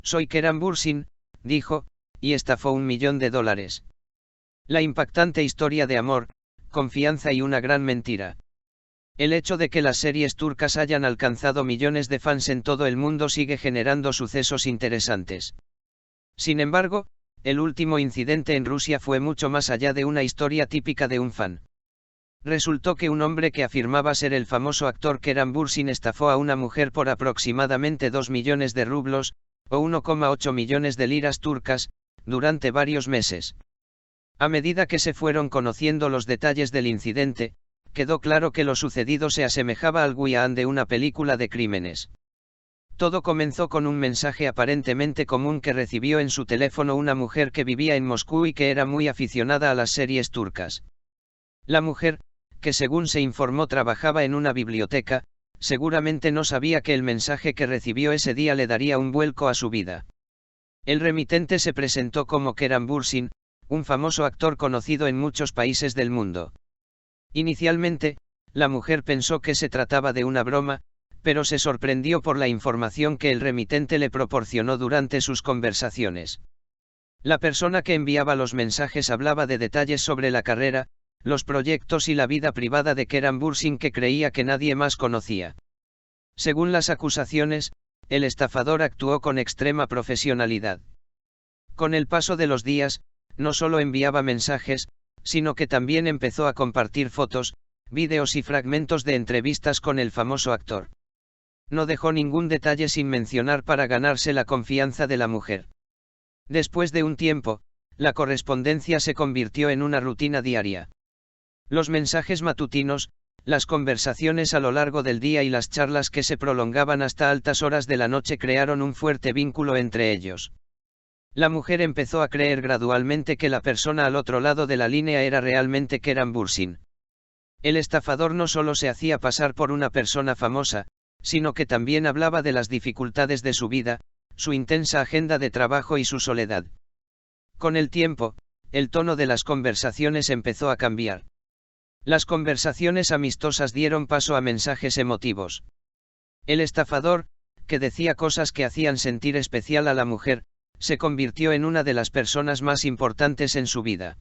Soy Keran Bursin, dijo, y estafó $1.000.000. La impactante historia de amor, confianza y una gran mentira. El hecho de que las series turcas hayan alcanzado millones de fans en todo el mundo sigue generando sucesos interesantes. Sin embargo, el último incidente en Rusia fue mucho más allá de una historia típica de un fan. Resultó que un hombre que afirmaba ser el famoso actor Keran Bursin estafó a una mujer por aproximadamente 2 millones de rublos, o 1,8 millones de liras turcas, durante varios meses. A medida que se fueron conociendo los detalles del incidente, quedó claro que lo sucedido se asemejaba al guión de una película de crímenes. Todo comenzó con un mensaje aparentemente común que recibió en su teléfono una mujer que vivía en Moscú y que era muy aficionada a las series turcas. La mujer, que según se informó trabajaba en una biblioteca, seguramente no sabía que el mensaje que recibió ese día le daría un vuelco a su vida. El remitente se presentó como Keran Bursin, un famoso actor conocido en muchos países del mundo. Inicialmente, la mujer pensó que se trataba de una broma, pero se sorprendió por la información que el remitente le proporcionó durante sus conversaciones. La persona que enviaba los mensajes hablaba de detalles sobre la carrera, los proyectos y la vida privada de Keran Bursin que creía que nadie más conocía. Según las acusaciones, el estafador actuó con extrema profesionalidad. Con el paso de los días, no solo enviaba mensajes, sino que también empezó a compartir fotos, vídeos y fragmentos de entrevistas con el famoso actor. No dejó ningún detalle sin mencionar para ganarse la confianza de la mujer. Después de un tiempo, la correspondencia se convirtió en una rutina diaria. Los mensajes matutinos, las conversaciones a lo largo del día y las charlas que se prolongaban hasta altas horas de la noche crearon un fuerte vínculo entre ellos. La mujer empezó a creer gradualmente que la persona al otro lado de la línea era realmente Keran Bursin. El estafador no solo se hacía pasar por una persona famosa, sino que también hablaba de las dificultades de su vida, su intensa agenda de trabajo y su soledad. Con el tiempo, el tono de las conversaciones empezó a cambiar. Las conversaciones amistosas dieron paso a mensajes emotivos. El estafador, que decía cosas que hacían sentir especial a la mujer, se convirtió en una de las personas más importantes en su vida.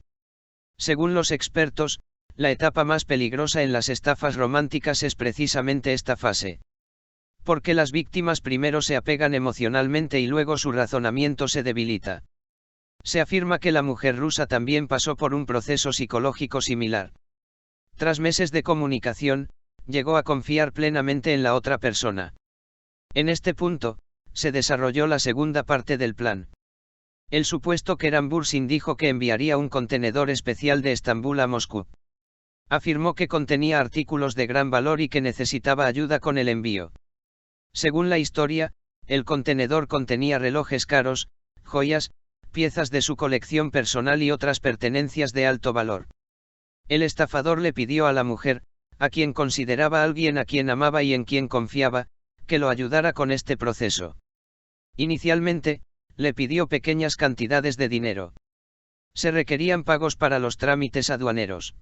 Según los expertos, la etapa más peligrosa en las estafas románticas es precisamente esta fase. Porque las víctimas primero se apegan emocionalmente y luego su razonamiento se debilita. Se afirma que la mujer rusa también pasó por un proceso psicológico similar. Tras meses de comunicación, llegó a confiar plenamente en la otra persona. En este punto, se desarrolló la segunda parte del plan. El supuesto Keran Bursin dijo que enviaría un contenedor especial de Estambul a Moscú. Afirmó que contenía artículos de gran valor y que necesitaba ayuda con el envío. Según la historia, el contenedor contenía relojes caros, joyas, piezas de su colección personal y otras pertenencias de alto valor. El estafador le pidió a la mujer, a quien consideraba alguien a quien amaba y en quien confiaba, que lo ayudara con este proceso. Inicialmente, le pidió pequeñas cantidades de dinero. Se requerían pagos para los trámites aduaneros.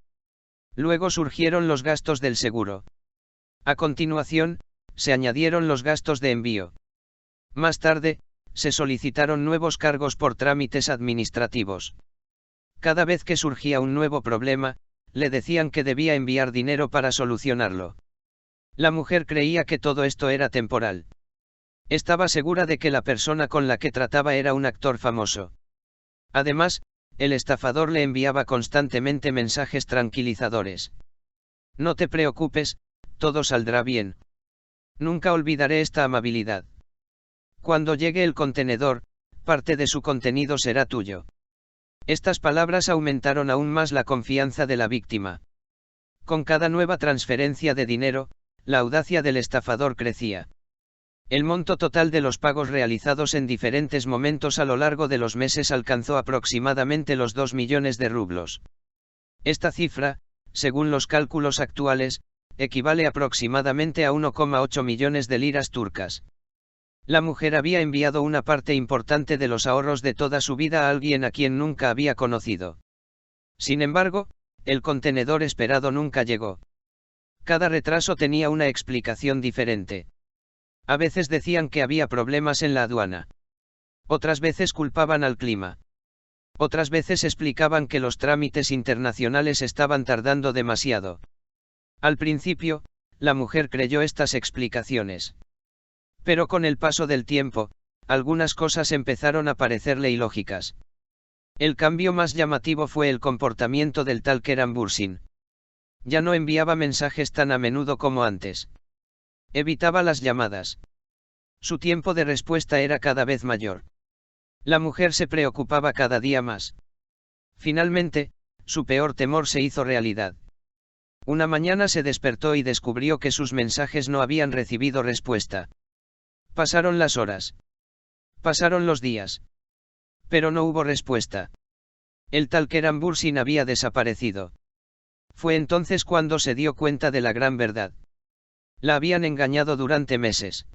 Luego surgieron los gastos del seguro. A continuación, se añadieron los gastos de envío. Más tarde, se solicitaron nuevos cargos por trámites administrativos. Cada vez que surgía un nuevo problema, le decían que debía enviar dinero para solucionarlo. La mujer creía que todo esto era temporal. Estaba segura de que la persona con la que trataba era un actor famoso. Además, el estafador le enviaba constantemente mensajes tranquilizadores. No te preocupes, todo saldrá bien. Nunca olvidaré esta amabilidad. Cuando llegue el contenedor, parte de su contenido será tuyo. Estas palabras aumentaron aún más la confianza de la víctima. Con cada nueva transferencia de dinero, la audacia del estafador crecía. El monto total de los pagos realizados en diferentes momentos a lo largo de los meses alcanzó aproximadamente los 2 millones de rublos. Esta cifra, según los cálculos actuales, equivale aproximadamente a 1,8 millones de liras turcas. La mujer había enviado una parte importante de los ahorros de toda su vida a alguien a quien nunca había conocido. Sin embargo, el contenedor esperado nunca llegó. Cada retraso tenía una explicación diferente. A veces decían que había problemas en la aduana. Otras veces culpaban al clima. Otras veces explicaban que los trámites internacionales estaban tardando demasiado. Al principio, la mujer creyó estas explicaciones. Pero con el paso del tiempo, algunas cosas empezaron a parecerle ilógicas. El cambio más llamativo fue el comportamiento del tal Kerem Bürsin. Ya no enviaba mensajes tan a menudo como antes. Evitaba las llamadas. Su tiempo de respuesta era cada vez mayor. La mujer se preocupaba cada día más. Finalmente, su peor temor se hizo realidad. Una mañana se despertó y descubrió que sus mensajes no habían recibido respuesta. Pasaron las horas. Pasaron los días. Pero no hubo respuesta. El tal Kerem Bürsin había desaparecido. Fue entonces cuando se dio cuenta de la gran verdad. La habían engañado durante meses.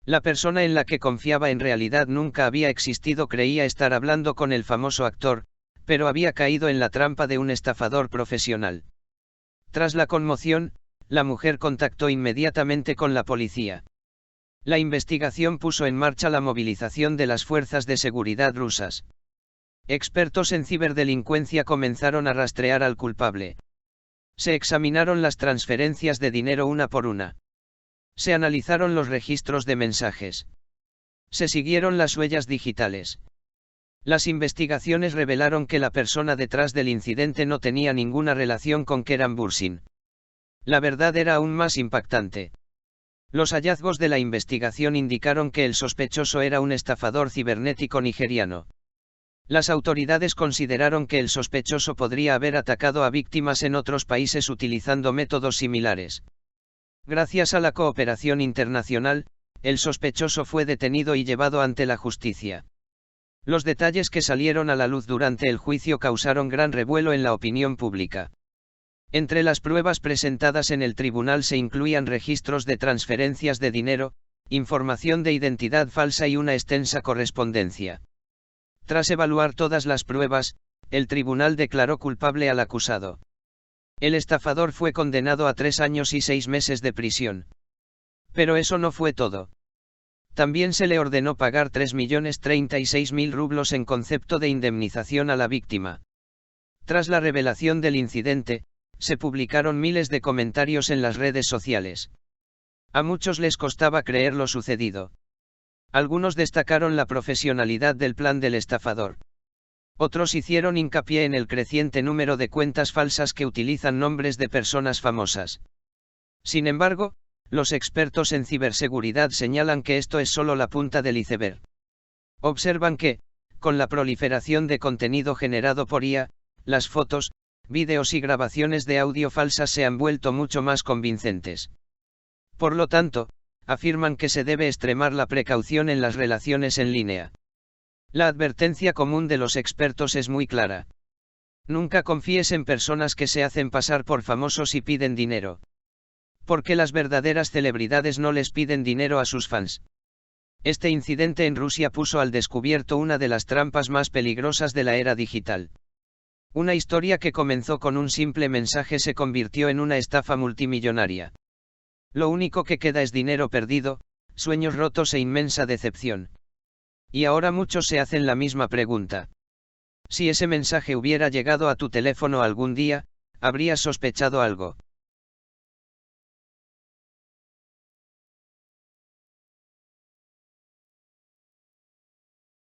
La persona en la que confiaba en realidad nunca había existido. Creía estar hablando con el famoso actor, pero había caído en la trampa de un estafador profesional. Tras la conmoción, la mujer contactó inmediatamente con la policía. La investigación puso en marcha la movilización de las fuerzas de seguridad rusas. Expertos en ciberdelincuencia comenzaron a rastrear al culpable. Se examinaron las transferencias de dinero una por una. Se analizaron los registros de mensajes. Se siguieron las huellas digitales. Las investigaciones revelaron que la persona detrás del incidente no tenía ninguna relación con Kerem Bürsin. La verdad era aún más impactante. Los hallazgos de la investigación indicaron que el sospechoso era un estafador cibernético nigeriano. Las autoridades consideraron que el sospechoso podría haber atacado a víctimas en otros países utilizando métodos similares. Gracias a la cooperación internacional, el sospechoso fue detenido y llevado ante la justicia. Los detalles que salieron a la luz durante el juicio causaron gran revuelo en la opinión pública. Entre las pruebas presentadas en el tribunal se incluían registros de transferencias de dinero, información de identidad falsa y una extensa correspondencia. Tras evaluar todas las pruebas, el tribunal declaró culpable al acusado. El estafador fue condenado a 3 años y 6 meses de prisión. Pero eso no fue todo. También se le ordenó pagar 3.036.000 rublos en concepto de indemnización a la víctima. Tras la revelación del incidente, se publicaron miles de comentarios en las redes sociales. A muchos les costaba creer lo sucedido. Algunos destacaron la profesionalidad del plan del estafador. Otros hicieron hincapié en el creciente número de cuentas falsas que utilizan nombres de personas famosas. Sin embargo, los expertos en ciberseguridad señalan que esto es solo la punta del iceberg. Observan que, con la proliferación de contenido generado por IA, las fotos, vídeos y grabaciones de audio falsas se han vuelto mucho más convincentes. Por lo tanto, afirman que se debe extremar la precaución en las relaciones en línea. La advertencia común de los expertos es muy clara. Nunca confíes en personas que se hacen pasar por famosos y piden dinero. Porque las verdaderas celebridades no les piden dinero a sus fans. Este incidente en Rusia puso al descubierto una de las trampas más peligrosas de la era digital. Una historia que comenzó con un simple mensaje se convirtió en una estafa multimillonaria. Lo único que queda es dinero perdido, sueños rotos e inmensa decepción. Y ahora muchos se hacen la misma pregunta. Si ese mensaje hubiera llegado a tu teléfono algún día, ¿habrías sospechado algo?